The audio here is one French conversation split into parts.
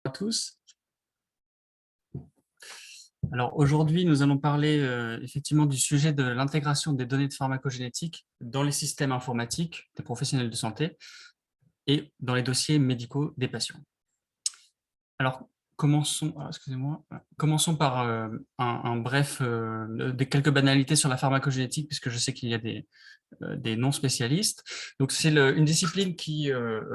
À tous. Alors aujourd'hui, nous allons parler effectivement du sujet de l'intégration des données de pharmacogénétique dans les systèmes informatiques des professionnels de santé et dans les dossiers médicaux des patients. Alors commençons par un bref, des quelques banalités sur la pharmacogénétique, puisque je sais qu'il y a des non-spécialistes. Donc, c'est une discipline qui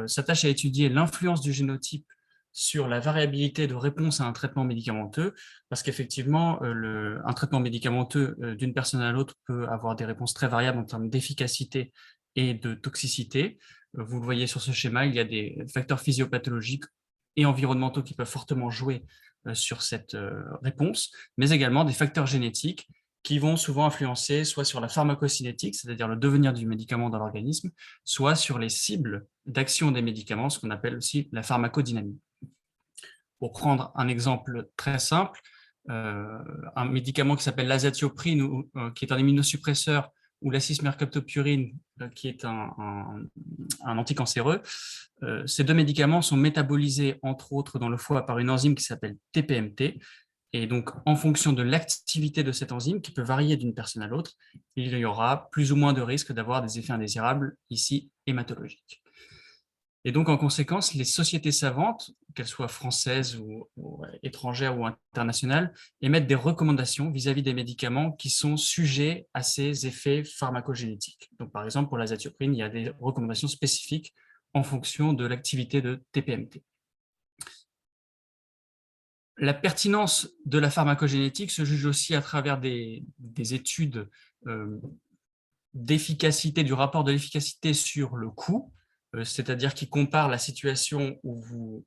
s'attache à étudier l'influence du génotype sur la variabilité de réponse à un traitement médicamenteux, parce qu'effectivement, un traitement médicamenteux d'une personne à l'autre peut avoir des réponses très variables en termes d'efficacité et de toxicité. Vous le voyez sur ce schéma, il y a des facteurs physiopathologiques et environnementaux qui peuvent fortement jouer sur cette réponse, mais également des facteurs génétiques qui vont souvent influencer soit sur la pharmacocinétique, c'est-à-dire le devenir du médicament dans l'organisme, soit sur les cibles d'action des médicaments, ce qu'on appelle aussi la pharmacodynamie. Pour prendre un exemple très simple, un médicament qui s'appelle l'azatioprine, qui est un immunosuppresseur, ou la cismercaptopurine, qui est un anticancéreux, ces deux médicaments sont métabolisés, entre autres, dans le foie par une enzyme qui s'appelle TPMT. Et donc, en fonction de l'activité de cette enzyme, qui peut varier d'une personne à l'autre, il y aura plus ou moins de risques d'avoir des effets indésirables, ici hématologiques. Et donc, en conséquence, les sociétés savantes, qu'elles soient françaises ou étrangères ou internationales, émettent des recommandations vis-à-vis des médicaments qui sont sujets à ces effets pharmacogénétiques. Donc, par exemple, pour l'azatioprine, il y a des recommandations spécifiques en fonction de l'activité de TPMT. La pertinence de la pharmacogénétique se juge aussi à travers des études d'efficacité, du rapport de l'efficacité sur le coût, c'est-à-dire qui compare la situation où vous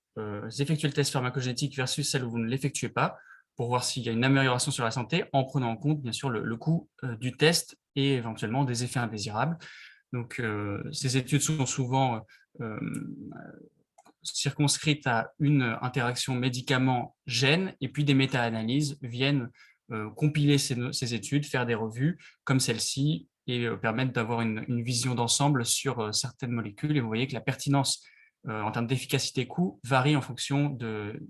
effectuez le test pharmacogénétique versus celle où vous ne l'effectuez pas, pour voir s'il y a une amélioration sur la santé, en prenant en compte bien sûr le coût du test et éventuellement des effets indésirables. Donc, ces études sont souvent circonscrites à une interaction médicament-gène, et puis des méta-analyses viennent compiler ces études, faire des revues comme celle-ci, et permettre d'avoir une vision d'ensemble sur certaines molécules. Et vous voyez que la pertinence en termes d'efficacité-coût varie en fonction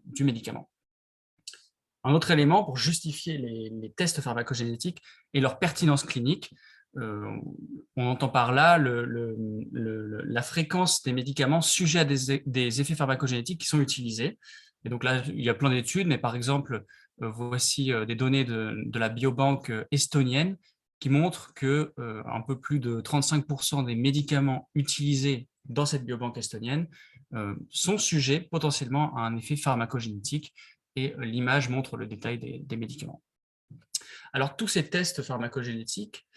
du médicament. Un autre élément pour justifier les tests pharmacogénétiques et leur pertinence clinique, on entend par là la fréquence des médicaments sujets à des effets pharmacogénétiques qui sont utilisés. Et donc là, il y a plein d'études, mais par exemple, voici des données de la biobanque estonienne qui montrent que un peu plus de 35% des médicaments utilisés dans cette biobanque estonienne sont sujets potentiellement à un effet pharmacogénétique, et l'image montre le détail des médicaments. Alors, tous ces tests pharmacogénétiques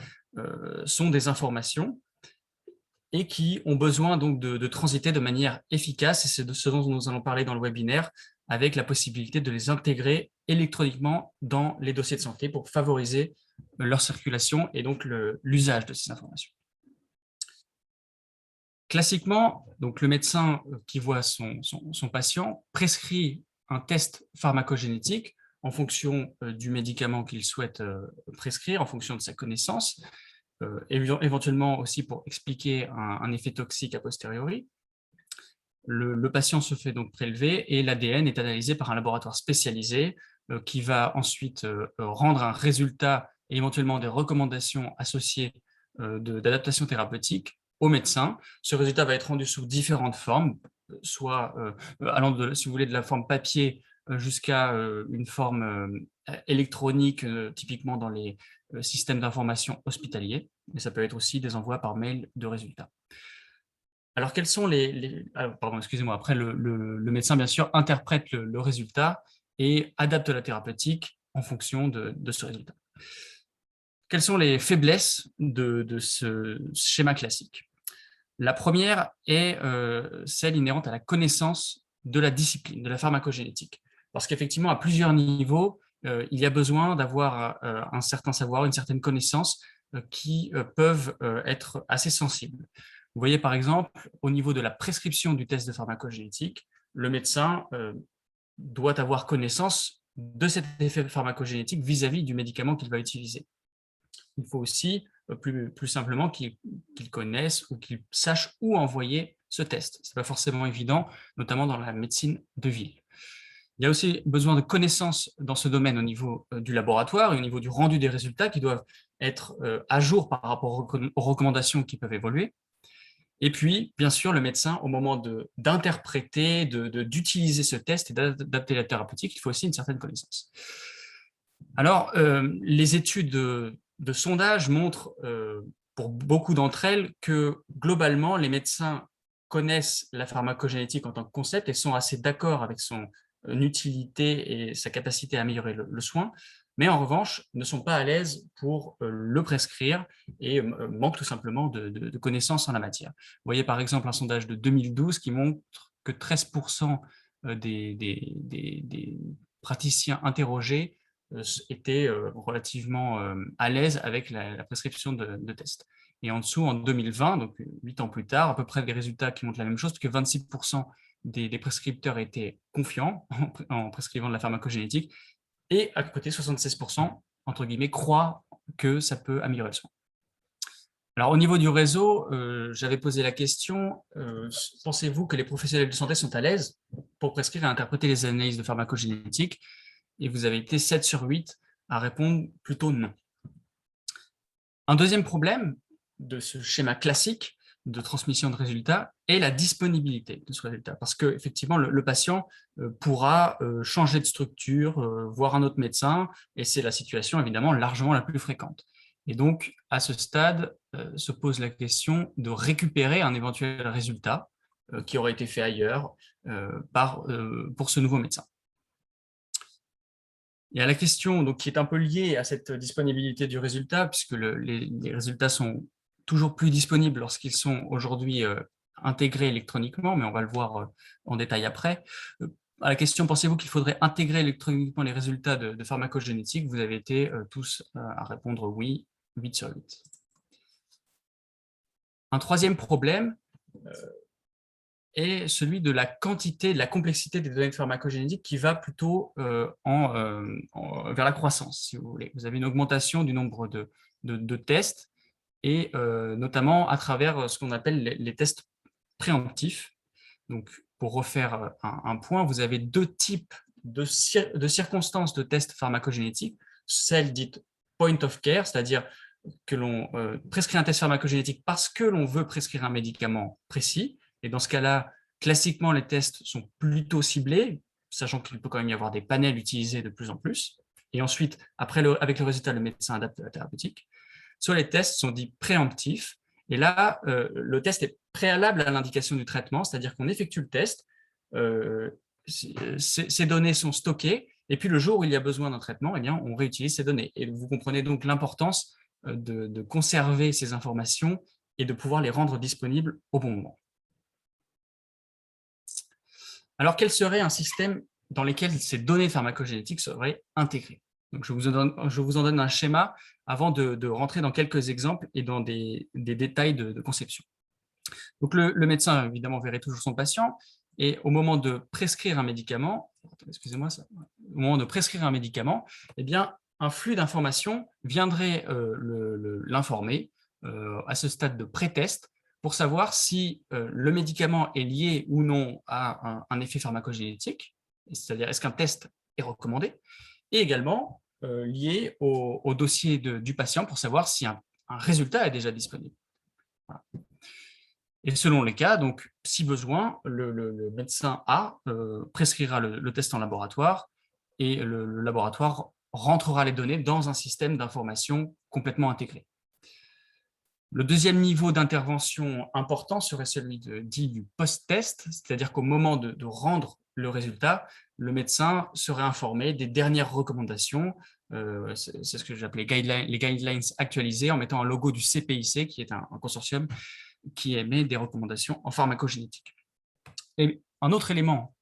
sont des informations et qui ont besoin donc de transiter de manière efficace, et c'est de ce dont nous allons parler dans le webinaire, avec la possibilité de les intégrer électroniquement dans les dossiers de santé pour favoriser leur circulation et donc l'usage de ces informations. Classiquement, donc le médecin qui voit son patient prescrit un test pharmacogénétique en fonction du médicament qu'il souhaite prescrire, en fonction de sa connaissance, éventuellement aussi pour expliquer un effet toxique a posteriori. Le patient se fait donc prélever et l'ADN est analysé par un laboratoire spécialisé qui va ensuite rendre un résultat et éventuellement des recommandations associées d'adaptation thérapeutique au médecin. Ce résultat va être rendu sous différentes formes, soit allant si vous voulez, de la forme papier jusqu'à une forme électronique, typiquement dans les systèmes d'information hospitaliers, mais ça peut être aussi des envois par mail de résultats. Alors, quels sont pardon, excusez-moi. Après, le médecin, bien sûr, interprète le résultat et adapte la thérapeutique en fonction de ce résultat. Quelles sont les faiblesses de ce schéma classique? La première est celle inhérente à la connaissance de la discipline, de la pharmacogénétique. Parce qu'effectivement, à plusieurs niveaux, il y a besoin d'avoir un certain savoir, une certaine connaissance qui peuvent être assez sensibles. Vous voyez par exemple, au niveau de la prescription du test de pharmacogénétique, le médecin doit avoir connaissance de cet effet pharmacogénétique vis-à-vis du médicament qu'il va utiliser. Il faut aussi plus simplement qu'ils connaissent ou qu'ils sachent où envoyer ce test. Ce n'est pas forcément évident, notamment dans la médecine de ville. Il y a aussi besoin de connaissances dans ce domaine au niveau du laboratoire et au niveau du rendu des résultats qui doivent être à jour par rapport aux recommandations qui peuvent évoluer. Et puis, bien sûr, le médecin, au moment d'interpréter, d'utiliser ce test et d'adapter la thérapeutique, il faut aussi une certaine connaissance. Alors, les études de sondage montrent, pour beaucoup d'entre elles, que globalement, les médecins connaissent la pharmacogénétique en tant que concept et sont assez d'accord avec son utilité et sa capacité à améliorer le soin, mais en revanche, ne sont pas à l'aise pour le prescrire et manquent tout simplement de connaissances en la matière. Vous voyez par exemple un sondage de 2012 qui montre que 13% des praticiens interrogés étaient relativement à l'aise avec la prescription de tests. Et en dessous, en 2020, donc 8 ans plus tard, à peu près des résultats qui montrent la même chose, que 26% des prescripteurs étaient confiants en prescrivant de la pharmacogénétique, et à côté, 76%, entre guillemets, croient que ça peut améliorer le soin. Alors, au niveau du réseau, j'avais posé la question, pensez-vous que les professionnels de santé sont à l'aise pour prescrire et interpréter les analyses de pharmacogénétique? Et vous avez été 7 sur 8 à répondre plutôt non. Un deuxième problème de ce schéma classique de transmission de résultats est la disponibilité de ce résultat. Parce qu'effectivement, le patient pourra changer de structure, voir un autre médecin, et c'est la situation évidemment largement la plus fréquente. Et donc, à ce stade, se pose la question de récupérer un éventuel résultat qui aurait été fait ailleurs pour ce nouveau médecin. Il y a la question donc, qui est un peu liée à cette disponibilité du résultat, puisque les résultats sont toujours plus disponibles lorsqu'ils sont aujourd'hui intégrés électroniquement, mais on va le voir en détail après. À la question, pensez-vous qu'il faudrait intégrer électroniquement les résultats de pharmacogénétique? Vous avez été tous à répondre oui, 8 sur 8. Un troisième problème est celui de la quantité, de la complexité des données pharmacogénétiques qui va plutôt vers la croissance, si vous voulez. Vous avez une augmentation du nombre de tests, et notamment à travers ce qu'on appelle les tests préemptifs. Donc, pour refaire un point, vous avez deux types de circonstances de tests pharmacogénétiques, celle dite point of care, c'est-à-dire que l'on prescrit un test pharmacogénétique parce que l'on veut prescrire un médicament précis. Et dans ce cas-là, classiquement, les tests sont plutôt ciblés, sachant qu'il peut quand même y avoir des panels utilisés de plus en plus. Et ensuite, avec le résultat, le médecin adapte la thérapeutique. Soit les tests sont dits préemptifs. Et là, le test est préalable à l'indication du traitement, c'est-à-dire qu'on effectue le test, ces données sont stockées, et puis le jour où il y a besoin d'un traitement, eh bien, on réutilise ces données. Et vous comprenez donc l'importance de conserver ces informations et de pouvoir les rendre disponibles au bon moment. Alors, quel serait un système dans lequel ces données pharmacogénétiques seraient intégrées? Donc, je vous en donne un schéma avant de rentrer dans quelques exemples et dans des détails de conception. Donc, le médecin, évidemment, verrait toujours son patient, et au moment de prescrire un médicament, au moment de prescrire un médicament, eh bien, un flux d'informations viendrait l'informer à ce stade de pré-test pour savoir si le médicament est lié ou non à un effet pharmacogénétique, c'est-à-dire est-ce qu'un test est recommandé, et également lié au dossier du patient pour savoir si un résultat est déjà disponible. Voilà. Et selon les cas, donc, si besoin, le médecin A prescrira le test en laboratoire, et le laboratoire rentrera les données dans un système d'information complètement intégré. Le deuxième niveau d'intervention important serait celui dit du post-test, c'est-à-dire qu'au moment de rendre le résultat, le médecin serait informé des dernières recommandations, c'est ce que j'appelais les guidelines actualisées, en mettant un logo du CPIC, qui est un consortium qui émet des recommandations en pharmacogénétique. Et un autre élément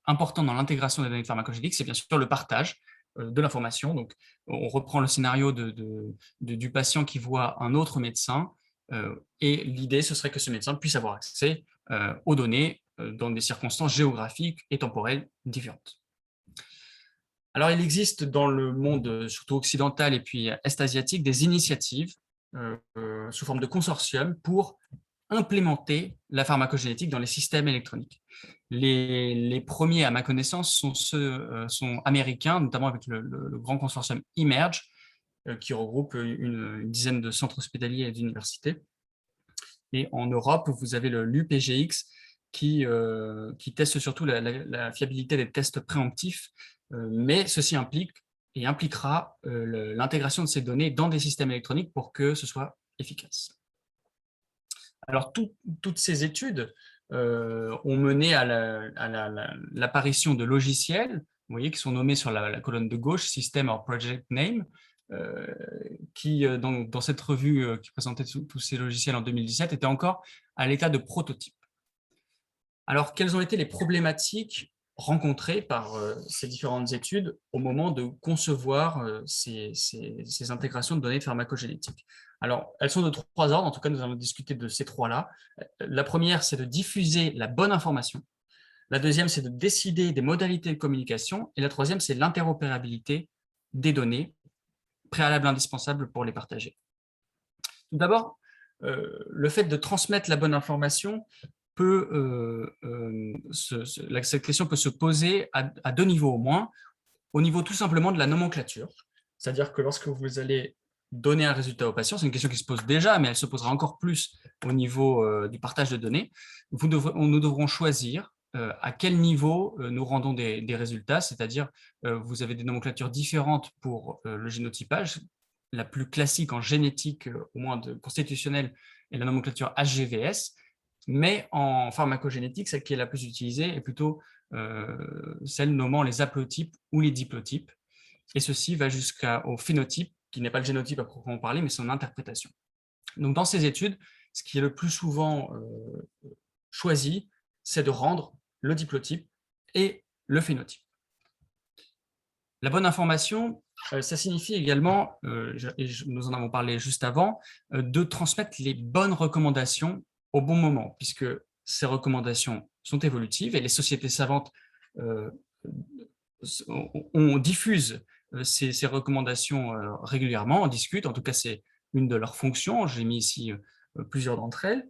important dans l'intégration des données pharmacogénétiques, c'est bien sûr le partage de l'information. Donc, on reprend le scénario du patient qui voit un autre médecin, et l'idée, ce serait que ce médecin puisse avoir accès aux données dans des circonstances géographiques et temporelles différentes. Alors, il existe dans le monde, surtout occidental et puis est-asiatique, des initiatives sous forme de consortium pour implémenter la pharmacogénétique dans les systèmes électroniques. Les premiers, à ma connaissance, sont américains, notamment avec le grand consortium eMERGE, qui regroupe une dizaine de centres hospitaliers et d'universités. Et en Europe, vous avez l'UPGX qui teste surtout la fiabilité des tests préemptifs, mais ceci implique et impliquera l'intégration de ces données dans des systèmes électroniques pour que ce soit efficace. Alors, toutes ces études ont mené à l'apparition de logiciels, vous voyez, qui sont nommés sur la colonne de gauche, System or Project Name, qui, dans cette revue qui présentait tous ces logiciels en 2017, était encore à l'état de prototype. Alors, quelles ont été les problématiques rencontrées par ces différentes études au moment de concevoir ces intégrations de données pharmacogénétiques? Alors, elles sont de trois ordres, en tout cas, nous allons discuter de ces trois-là. La première, c'est de diffuser la bonne information. La deuxième, c'est de décider des modalités de communication. Et la troisième, c'est l'interopérabilité des données, préalable indispensable pour les partager. Tout d'abord, le fait de transmettre la bonne information cette question peut se poser à deux niveaux au moins. Au niveau tout simplement de la nomenclature, c'est-à-dire que lorsque vous allez donner un résultat au patient, c'est une question qui se pose déjà, mais elle se posera encore plus au niveau du partage de données. Nous devrons choisir à quel niveau nous rendons des résultats, c'est-à-dire vous avez des nomenclatures différentes pour le génotypage. La plus classique en génétique, au moins constitutionnelle, est la nomenclature HGVS, mais en pharmacogénétique, celle qui est la plus utilisée est plutôt celle nommant les haplotypes ou les diplotypes. Et ceci va jusqu'au phénotype, qui n'est pas le génotype à proprement parler, mais son interprétation. Donc, dans ces études, ce qui est le plus souvent choisi, c'est de rendre le diplotype et le phénotype. La bonne information, ça signifie également, et nous en avons parlé juste avant, de transmettre les bonnes recommandations au bon moment, puisque ces recommandations sont évolutives et les sociétés savantes on diffuse ces recommandations régulièrement, on discute, en tout cas c'est une de leurs fonctions, j'ai mis ici plusieurs d'entre elles.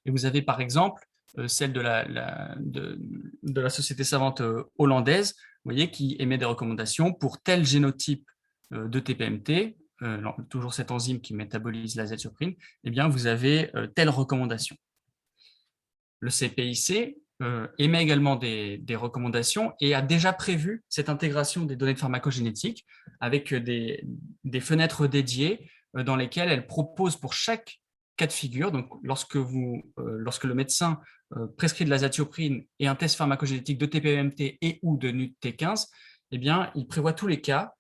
Et vous avez par exemple celle de la société savante hollandaise, vous voyez, qui émet des recommandations pour tel génotype de TPMT, toujours cette enzyme qui métabolise l'azetioprine, eh bien vous avez telle recommandation. Le CPIC émet également des recommandations et a déjà prévu cette intégration des données de pharmacogénétique avec des fenêtres dédiées dans lesquelles elle propose pour chaque cas de figure, donc lorsque le médecin prescrit de l'azatioprine et un test pharmacogénétique de TPMT et ou de NUT-T15, eh bien, il prévoit tous les cas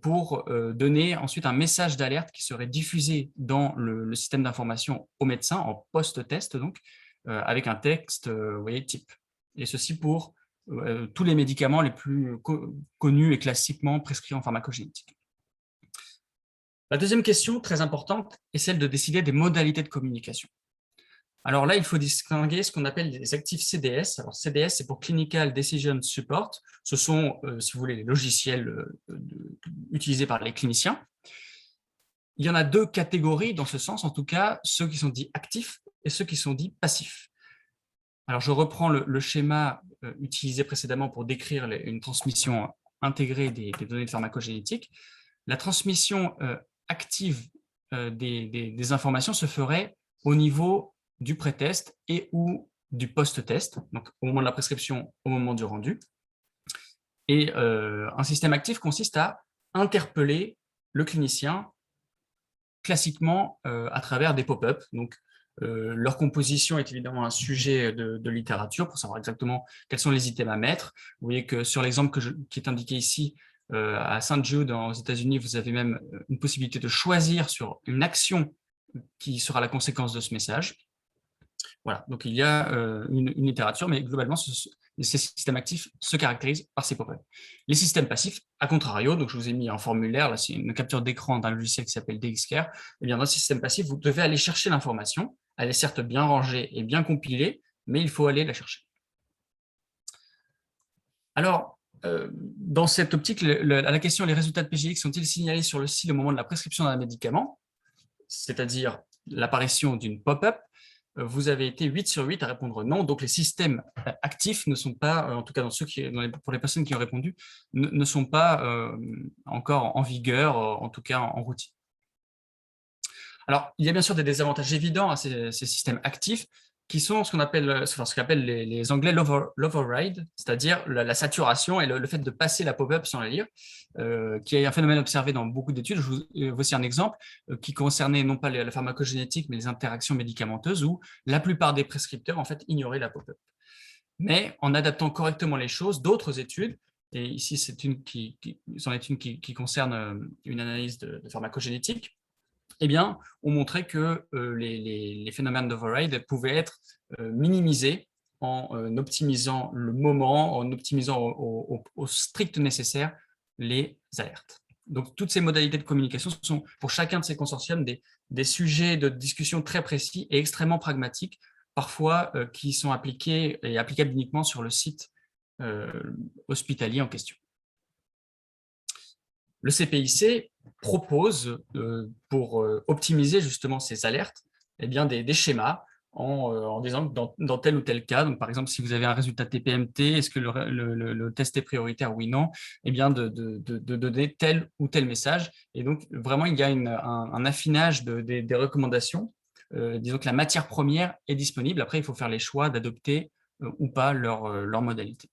pour donner ensuite un message d'alerte qui serait diffusé dans le système d'information au médecin en post-test, donc, avec un texte vous voyez, type. Et ceci pour tous les médicaments les plus connus et classiquement prescrits en pharmacogénétique. La deuxième question, très importante, est celle de décider des modalités de communication. Alors là, il faut distinguer ce qu'on appelle les actifs CDS. Alors CDS, c'est pour Clinical Decision Support. Ce sont, si vous voulez, les logiciels utilisés par les cliniciens. Il y en a deux catégories dans ce sens, en tout cas, ceux qui sont dits actifs et ceux qui sont dits passifs. Alors, je reprends le schéma utilisé précédemment pour décrire une transmission intégrée des données de pharmacogénétique. La transmission active des informations se ferait au niveau du pré-test et ou du post-test, donc au moment de la prescription, au moment du rendu. Et un système actif consiste à interpeller le clinicien classiquement à travers des pop-up. Donc, leur composition est évidemment un sujet de littérature pour savoir exactement quels sont les items à mettre. Vous voyez que sur l'exemple qui est indiqué ici, à St. Jude, aux États-Unis, vous avez même une possibilité de choisir sur une action qui sera la conséquence de ce message. Voilà, donc il y a une littérature, mais globalement, ces systèmes actifs se caractérisent par ces pop-up. Les systèmes passifs, à contrario, donc je vous ai mis un formulaire, là c'est une capture d'écran d'un logiciel qui s'appelle DXCare, et bien dans le système passif, vous devez aller chercher l'information, elle est certes bien rangée et bien compilée, mais il faut aller la chercher. Alors, dans cette optique, à la question « Les résultats de PGX sont-ils signalés sur le site au moment de la prescription d'un médicament ?» c'est-à-dire l'apparition d'une pop-up, vous avez été 8 sur 8 à répondre non. Donc, les systèmes actifs ne sont pas, en tout cas pour les personnes qui ont répondu, ne sont pas encore en vigueur, en tout cas en routine. Alors, il y a bien sûr des désavantages évidents à ces systèmes actifs qui sont ce qu'appellent les Anglais l'override, c'est-à-dire la saturation et le fait de passer la pop-up sans la lire, qui est un phénomène observé dans beaucoup d'études. Voici un exemple qui concernait non pas la pharmacogénétique, mais les interactions médicamenteuses, où la plupart des prescripteurs en fait ignoraient la pop-up. Mais en adaptant correctement les choses, d'autres études, et ici c'en est une qui concerne une analyse de pharmacogénétique, eh bien, ont montré que les phénomènes d'override pouvaient être minimisés en optimisant le moment, en optimisant au strict nécessaire les alertes. Donc, toutes ces modalités de communication sont, pour chacun de ces consortiums, des sujets de discussion très précis et extrêmement pragmatiques, parfois qui sont appliqués et applicables uniquement sur le site hospitalier en question. Le CPIC propose, pour optimiser justement ces alertes, eh bien des schémas en disant que dans tel ou tel cas, donc par exemple si vous avez un résultat TPMT, est-ce que le test est prioritaire, oui, non, eh bien de donner tel ou tel message. Et donc vraiment il y a un affinage des recommandations. Disons que la matière première est disponible, après il faut faire les choix d'adopter ou pas leur modalité.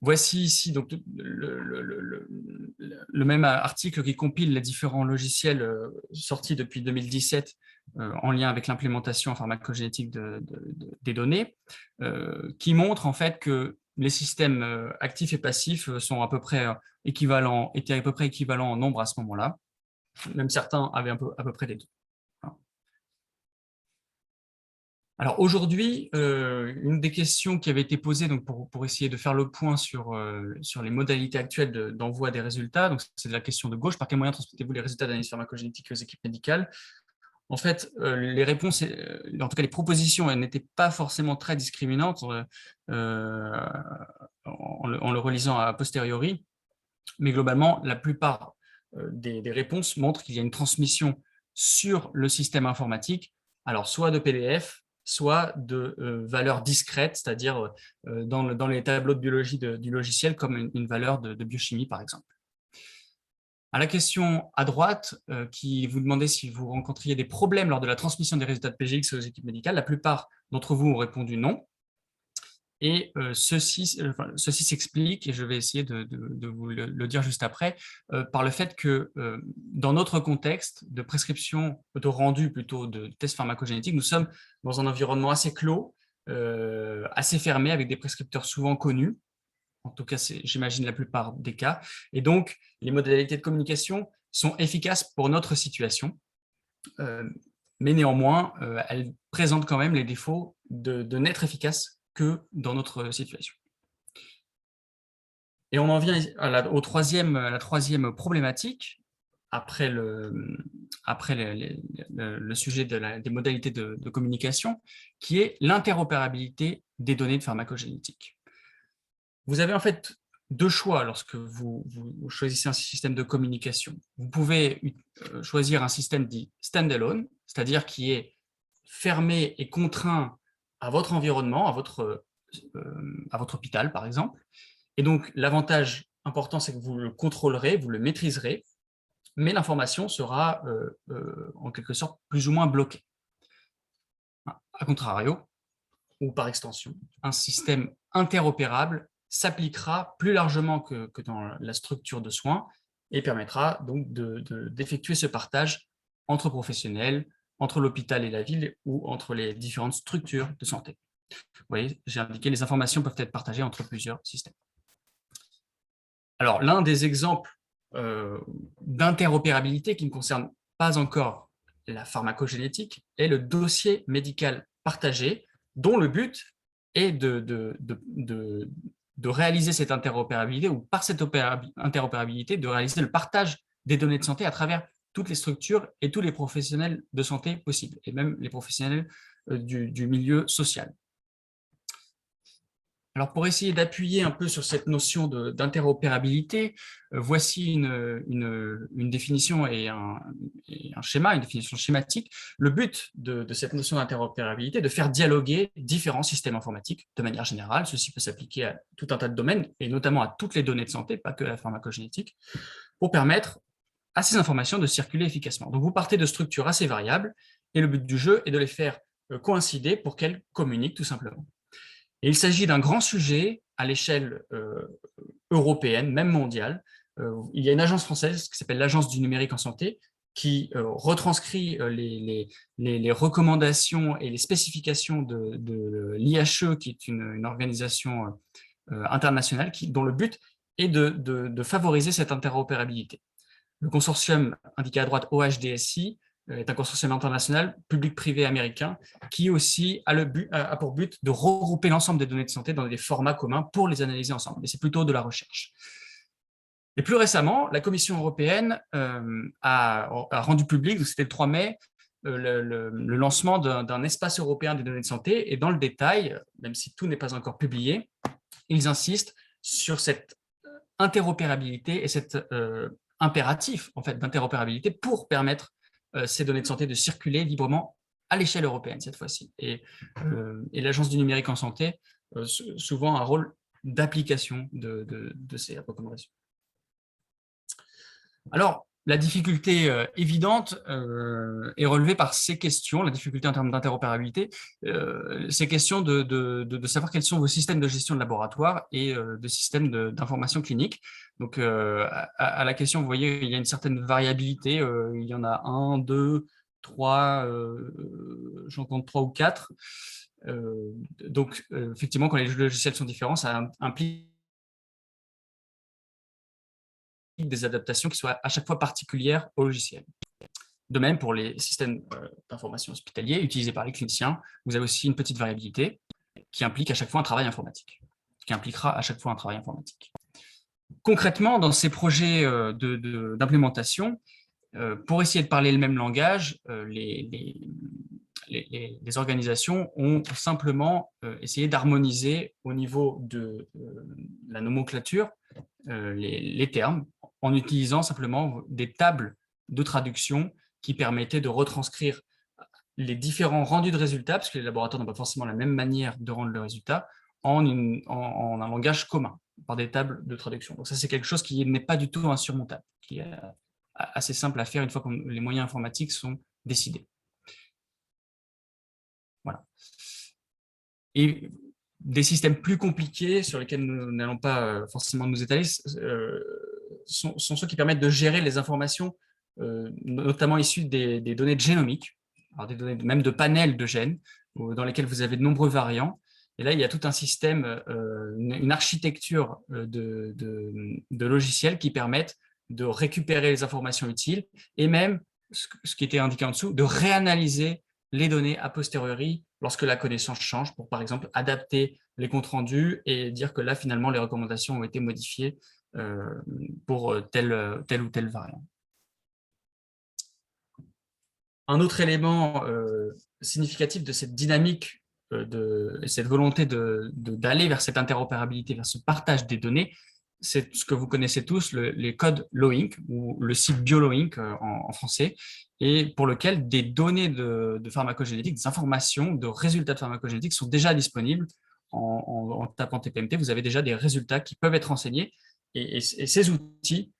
Voici ici donc, le même article qui compile les différents logiciels sortis depuis 2017 en lien avec l'implémentation en pharmacogénétique des données, qui montre en fait que les systèmes actifs et passifs sont à peu près étaient à peu près équivalents en nombre à ce moment-là. Même certains avaient à peu près les deux. Alors aujourd'hui, une des questions qui avait été posée donc pour essayer de faire le point sur les modalités actuelles d'envoi des résultats, donc c'est la question de gauche, par quel moyen transmettez-vous les résultats d'analyse pharmacogénétique aux équipes médicales? En fait, les réponses, en tout cas les propositions, elles n'étaient pas forcément très discriminantes en le relisant a posteriori, mais globalement, la plupart des réponses montrent qu'il y a une transmission sur le système informatique, alors soit de PDF, soit de valeurs discrètes, c'est-à-dire dans les tableaux de biologie du logiciel, comme une valeur de biochimie, par exemple. À la question à droite, qui vous demandait si vous rencontriez des problèmes lors de la transmission des résultats de PGX aux équipes médicales, la plupart d'entre vous ont répondu non. Et ceci s'explique, et je vais essayer de vous le dire juste après, par le fait que dans notre contexte de prescription, de rendu plutôt de tests pharmacogénétiques, nous sommes dans un environnement assez clos, assez fermé, avec des prescripteurs souvent connus, en tout cas j'imagine la plupart des cas, et donc les modalités de communication sont efficaces pour notre situation, mais néanmoins elles présentent quand même les défauts de n'être efficaces que dans notre situation. Et on en vient à la troisième problématique, après le sujet des modalités de communication, qui est l'interopérabilité des données de pharmacogénétique. Vous avez en fait deux choix lorsque vous choisissez un système de communication. Vous pouvez choisir un système dit standalone, c'est-à-dire qui est fermé et contraint à votre environnement, à votre hôpital, par exemple. Et donc, l'avantage important, c'est que vous le contrôlerez, vous le maîtriserez, mais l'information sera en quelque sorte plus ou moins bloquée. A contrario, ou par extension, un système interopérable s'appliquera plus largement que dans la structure de soins et permettra donc d'effectuer ce partage entre professionnels, entre l'hôpital et la ville ou entre les différentes structures de santé. Vous voyez, j'ai indiqué les informations peuvent être partagées entre plusieurs systèmes. Alors, l'un des exemples d'interopérabilité qui ne concerne pas encore la pharmacogénétique est le dossier médical partagé, dont le but est de réaliser cette interopérabilité, ou par cette interopérabilité, de réaliser le partage des données de santé à travers toutes les structures et tous les professionnels de santé possibles, et même les professionnels du milieu social. Alors, pour essayer d'appuyer un peu sur cette notion d'interopérabilité, voici une définition et un schéma, une définition schématique. Le but de cette notion d'interopérabilité est de faire dialoguer différents systèmes informatiques de manière générale. Ceci peut s'appliquer à tout un tas de domaines, et notamment à toutes les données de santé, pas que la pharmacogénétique, pour permettre à ces informations de circuler efficacement. Donc, vous partez de structures assez variables, et le but du jeu est de les faire coïncider pour qu'elles communiquent tout simplement. Et il s'agit d'un grand sujet à l'échelle européenne, même mondiale. Il y a une agence française qui s'appelle l'Agence du numérique en santé, qui retranscrit les recommandations et les spécifications de l'IHE, qui est une organisation internationale dont le but est de favoriser cette interopérabilité. Le consortium indiqué à droite OHDSI est un consortium international public-privé américain qui aussi a pour but de regrouper l'ensemble des données de santé dans des formats communs pour les analyser ensemble. Mais c'est plutôt de la recherche. Et plus récemment, la Commission européenne a rendu public, c'était le 3 mai, le lancement d'un espace européen des données de santé. Et dans le détail, même si tout n'est pas encore publié, ils insistent sur cette interopérabilité et cet impératif en fait, d'interopérabilité pour permettre ces données de santé de circuler librement à l'échelle européenne cette fois-ci. Et l'Agence du numérique en santé, souvent un rôle d'application de ces recommandations. Alors, la difficulté évidente est relevée par ces questions, la difficulté en termes d'interopérabilité, ces questions de savoir quels sont vos systèmes de gestion de laboratoire et de systèmes d'information clinique. Donc, à la question, vous voyez, il y a une certaine variabilité. Il y en a 1, 2, 3, j'en compte 3 ou 4. Donc, effectivement, quand les logiciels sont différents, ça implique des adaptations qui soient à chaque fois particulières au logiciel. De même, pour les systèmes d'information hospitaliers utilisés par les cliniciens, vous avez aussi une petite variabilité qui implique à chaque fois un travail informatique, qui impliquera à chaque fois un travail informatique. Concrètement, dans ces projets d'implémentation, pour essayer de parler le même langage, les organisations ont simplement essayé d'harmoniser au niveau de la nomenclature les termes en utilisant simplement des tables de traduction qui permettaient de retranscrire les différents rendus de résultats, parce que les laboratoires n'ont pas forcément la même manière de rendre le résultat, en un langage commun, par des tables de traduction. Donc ça, c'est quelque chose qui n'est pas du tout insurmontable, qui est assez simple à faire une fois que les moyens informatiques sont décidés. Voilà. Et des systèmes plus compliqués sur lesquels nous n'allons pas forcément nous étaler sont ceux qui permettent de gérer les informations, notamment issues des données génomiques, alors des données même de panels de gènes, dans lesquels vous avez de nombreux variants. Et là, il y a tout un système, une architecture de logiciels qui permettent de récupérer les informations utiles et même, ce qui était indiqué en dessous, de réanalyser les données a posteriori lorsque la connaissance change pour, par exemple, adapter les comptes rendus et dire que là, finalement, les recommandations ont été modifiées pour tel ou tel variant. Un autre élément significatif de cette dynamique, cette volonté d'aller vers cette interopérabilité, vers ce partage des données, c'est ce que vous connaissez tous, les codes Loinc ou le site BioLoinc en français, et pour lequel des données de pharmacogénétique, des informations de résultats de pharmacogénétique sont déjà disponibles. En tapant TPMT, vous avez déjà des résultats qui peuvent être renseignés, et ces outils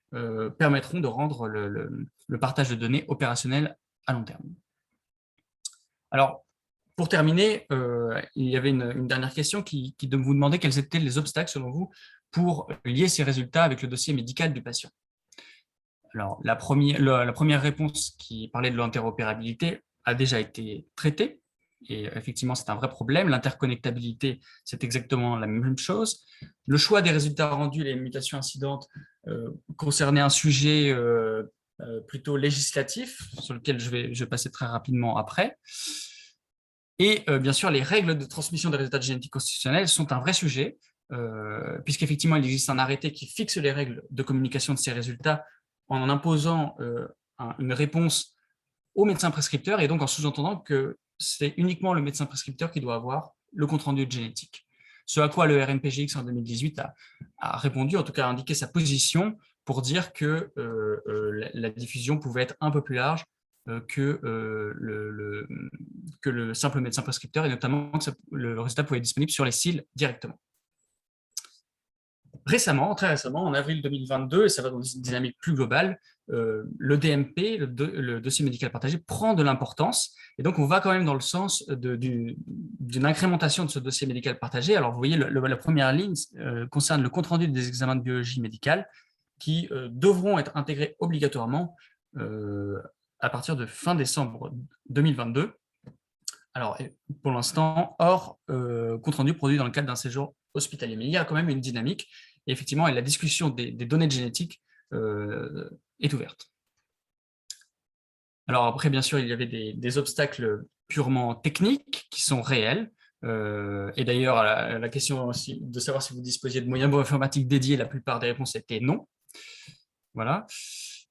permettront de rendre le partage de données opérationnel à long terme. Alors, pour terminer, il y avait une dernière question qui vous demandait quels étaient les obstacles, selon vous, pour lier ces résultats avec le dossier médical du patient. Alors, la première réponse qui parlait de l'interopérabilité a déjà été traitée, et effectivement, c'est un vrai problème. L'interconnectabilité, c'est exactement la même chose. Le choix des résultats rendus, les mutations incidentes, concernait un sujet plutôt législatif, sur lequel je vais passer très rapidement après. Et bien sûr, les règles de transmission des résultats de génétique constitutionnelle sont un vrai sujet, puisqu'effectivement, il existe un arrêté qui fixe les règles de communication de ces résultats en imposant une réponse au médecin prescripteur, et donc en sous-entendant que c'est uniquement le médecin prescripteur qui doit avoir le compte-rendu de génétique. Ce à quoi le RNPGX en 2018 a répondu, en tout cas a indiqué sa position pour dire que la diffusion pouvait être un peu plus large que le simple médecin prescripteur, et notamment que le résultat pouvait être disponible sur les cils directement. Récemment, très récemment, en avril 2022, et ça va dans une dynamique plus globale, le DMP, le dossier médical partagé, prend de l'importance, et donc on va quand même dans le sens d'une incrémentation de ce dossier médical partagé. Alors vous voyez, la première ligne concerne le compte-rendu des examens de biologie médicale qui devront être intégrés obligatoirement à partir de fin décembre 2022. Alors, pour l'instant, hors compte-rendu produit dans le cadre d'un séjour hospitalier. Mais il y a quand même une dynamique. Et effectivement, la discussion des données de génétique est ouverte. Alors après, bien sûr, il y avait des obstacles purement techniques qui sont réels. Et d'ailleurs, la question aussi de savoir si vous disposiez de moyens informatiques dédiés, la plupart des réponses étaient non. Voilà.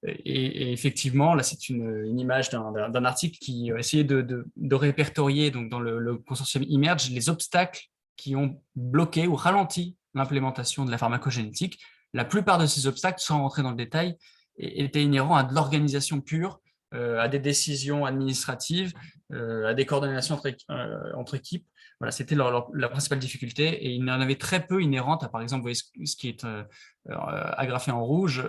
Et effectivement, là, c'est une image d'un article qui essayait de répertorier donc, dans le consortium eMERGE les obstacles qui ont bloqué ou ralenti l'implémentation de la pharmacogénétique. La plupart de ces obstacles, sans rentrer dans le détail, étaient inhérents à de l'organisation pure, à des décisions administratives, à des coordinations entre équipes. Voilà, c'était la principale difficulté, et il y en avait très peu inhérentes à, par exemple, vous voyez ce qui est agrafé en rouge,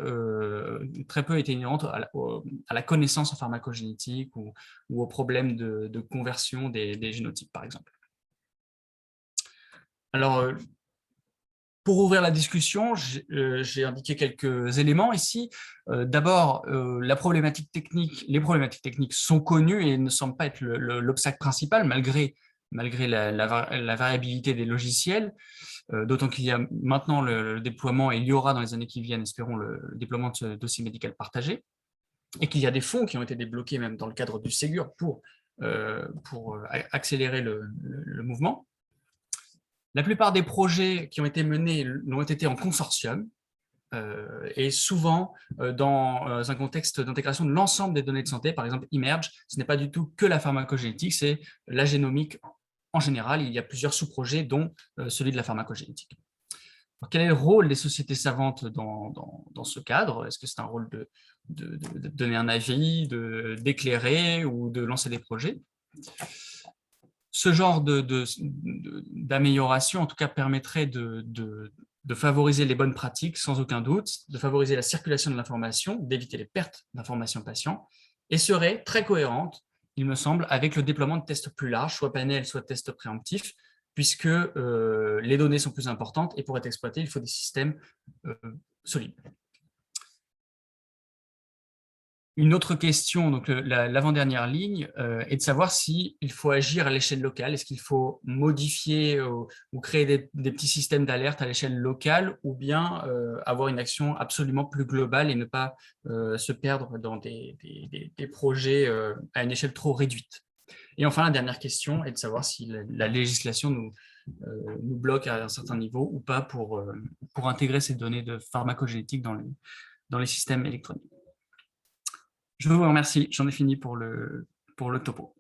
très peu étaient inhérentes à la connaissance en pharmacogénétique ou aux problèmes de conversion des génotypes, par exemple. Alors, pour ouvrir la discussion, j'ai indiqué quelques éléments ici. D'abord, les problématiques techniques sont connues et ne semblent pas être l'obstacle principal, malgré la variabilité des logiciels, d'autant qu'il y a maintenant le déploiement, et il y aura dans les années qui viennent, espérons, le déploiement de ce dossier médical partagé, et qu'il y a des fonds qui ont été débloqués même dans le cadre du Ségur pour accélérer le mouvement. La plupart des projets qui ont été menés l'ont été en consortium, et souvent dans un contexte d'intégration de l'ensemble des données de santé. Par exemple, eMERGE, ce n'est pas du tout que la pharmacogénétique, c'est la génomique en général. Il y a plusieurs sous-projets, dont celui de la pharmacogénétique. Alors, quel est le rôle des sociétés savantes dans ce cadre? Est-ce que c'est un rôle de donner un avis, d'éclairer ou de lancer des projets? Ce genre d'amélioration, en tout cas, permettrait de favoriser les bonnes pratiques, sans aucun doute, de favoriser la circulation de l'information, d'éviter les pertes d'informations patients, et serait très cohérente, il me semble, avec le déploiement de tests plus larges, soit panel, soit tests préemptifs, puisque les données sont plus importantes, et pour être exploitées, il faut des systèmes solides. Une autre question, donc l'avant-dernière ligne, est de savoir s'il faut agir à l'échelle locale. Est-ce qu'il faut modifier ou créer des petits systèmes d'alerte à l'échelle locale, ou bien avoir une action absolument plus globale et ne pas se perdre dans des projets à une échelle trop réduite. Et enfin, la dernière question est de savoir si la législation nous bloque à un certain niveau ou pas pour intégrer ces données de pharmacogénétique dans les systèmes électroniques. Je vous remercie, j'en ai fini pour le topo.